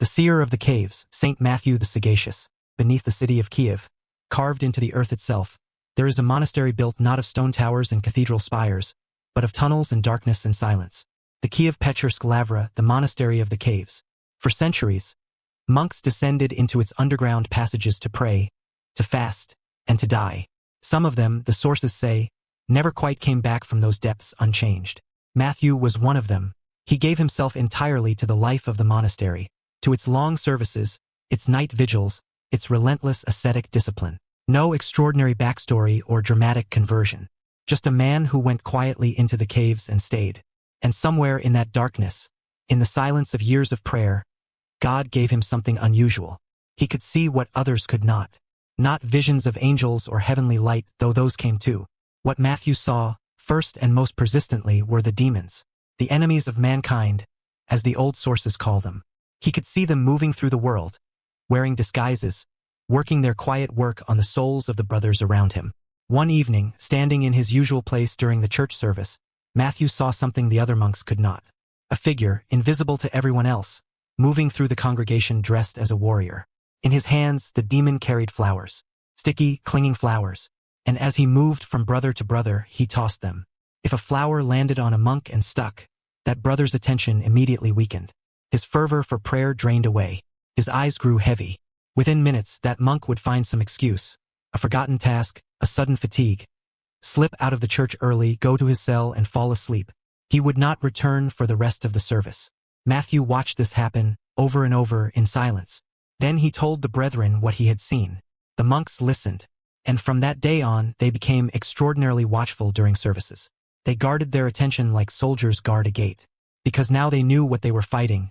The Seer of the Caves, Saint Matthew the Sagacious, beneath the city of Kiev, carved into the earth itself, there is a monastery built not of stone towers and cathedral spires, but of tunnels and darkness and silence. The Kiev-Pechersk Lavra, the monastery of the caves. For centuries, monks descended into its underground passages to pray, to fast, and to die. Some of them, the sources say, never quite came back from those depths unchanged. Matthew was one of them. He gave himself entirely to the life of the monastery, to its long services, its night vigils, its relentless ascetic discipline. No extraordinary backstory or dramatic conversion. Just a man who went quietly into the caves and stayed. And somewhere in that darkness, in the silence of years of prayer, God gave him something unusual. He could see what others could not. Not visions of angels or heavenly light, though those came too. What Matthew saw, first and most persistently, were the demons, the enemies of mankind, as the old sources call them. He could see them moving through the world, wearing disguises, working their quiet work on the souls of the brothers around him. One evening, standing in his usual place during the church service, Matthew saw something the other monks could not. A figure, invisible to everyone else, moving through the congregation dressed as a warrior. In his hands, the demon carried flowers, sticky, clinging flowers, and as he moved from brother to brother, he tossed them. If a flower landed on a monk and stuck, that brother's attention immediately weakened. His fervor for prayer drained away. His eyes grew heavy. Within minutes, that monk would find some excuse, a forgotten task, a sudden fatigue, slip out of the church early, go to his cell and fall asleep. He would not return for the rest of the service. Matthew watched this happen, over and over, in silence. Then he told the brethren what he had seen. The monks listened, and from that day on, they became extraordinarily watchful during services. They guarded their attention like soldiers guard a gate, because now they knew what they were fighting.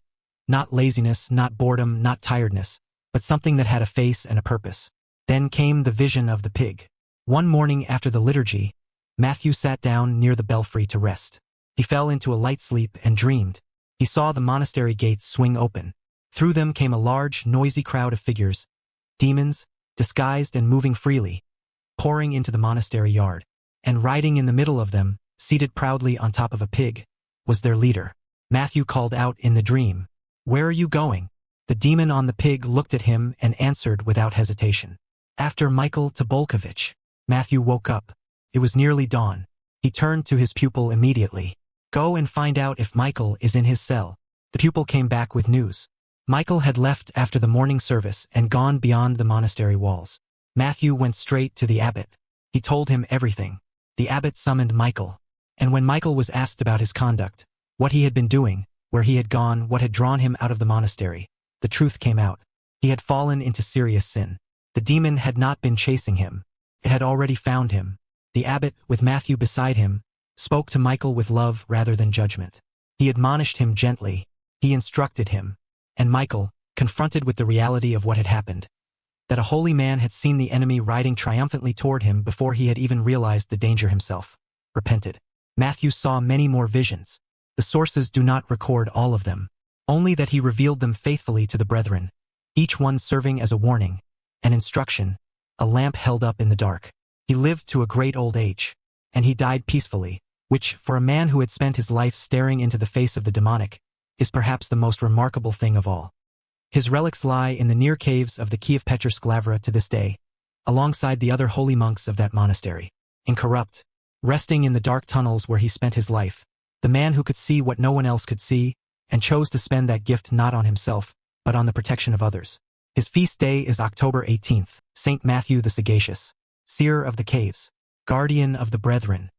Not laziness, not boredom, not tiredness, but something that had a face and a purpose. Then came the vision of the pig. One morning after the liturgy, Matthew sat down near the belfry to rest. He fell into a light sleep and dreamed. He saw the monastery gates swing open. Through them came a large, noisy crowd of figures, demons, disguised and moving freely, pouring into the monastery yard. And riding in the middle of them, seated proudly on top of a pig, was their leader. Matthew called out in the dream, "Where are you going?" The demon on the pig looked at him and answered without hesitation, "After Michael Tobolkovich." Matthew woke up. It was nearly dawn. He turned to his pupil immediately. "Go and find out if Michael is in his cell." The pupil came back with news. Michael had left after the morning service and gone beyond the monastery walls. Matthew went straight to the abbot. He told him everything. The abbot summoned Michael. And when Michael was asked about his conduct, what he had been doing, where he had gone, what had drawn him out of the monastery, the truth came out. He had fallen into serious sin. The demon had not been chasing him. It had already found him. The abbot, with Matthew beside him, spoke to Michael with love rather than judgment. He admonished him gently. He instructed him. And Michael, confronted with the reality of what had happened, that a holy man had seen the enemy riding triumphantly toward him before he had even realized the danger himself, repented. Matthew saw many more visions. The sources do not record all of them, only that he revealed them faithfully to the brethren, each one serving as a warning, an instruction, a lamp held up in the dark. He lived to a great old age, and he died peacefully, which, for a man who had spent his life staring into the face of the demonic, is perhaps the most remarkable thing of all. His relics lie in the near caves of the Kiev-Pechersk Lavra to this day, alongside the other holy monks of that monastery. Incorrupt, resting in the dark tunnels where he spent his life, the man who could see what no one else could see, and chose to spend that gift not on himself, but on the protection of others. His feast day is October 18th, Saint Matthew the Sagacious, Seer of the Caves, Guardian of the Brethren.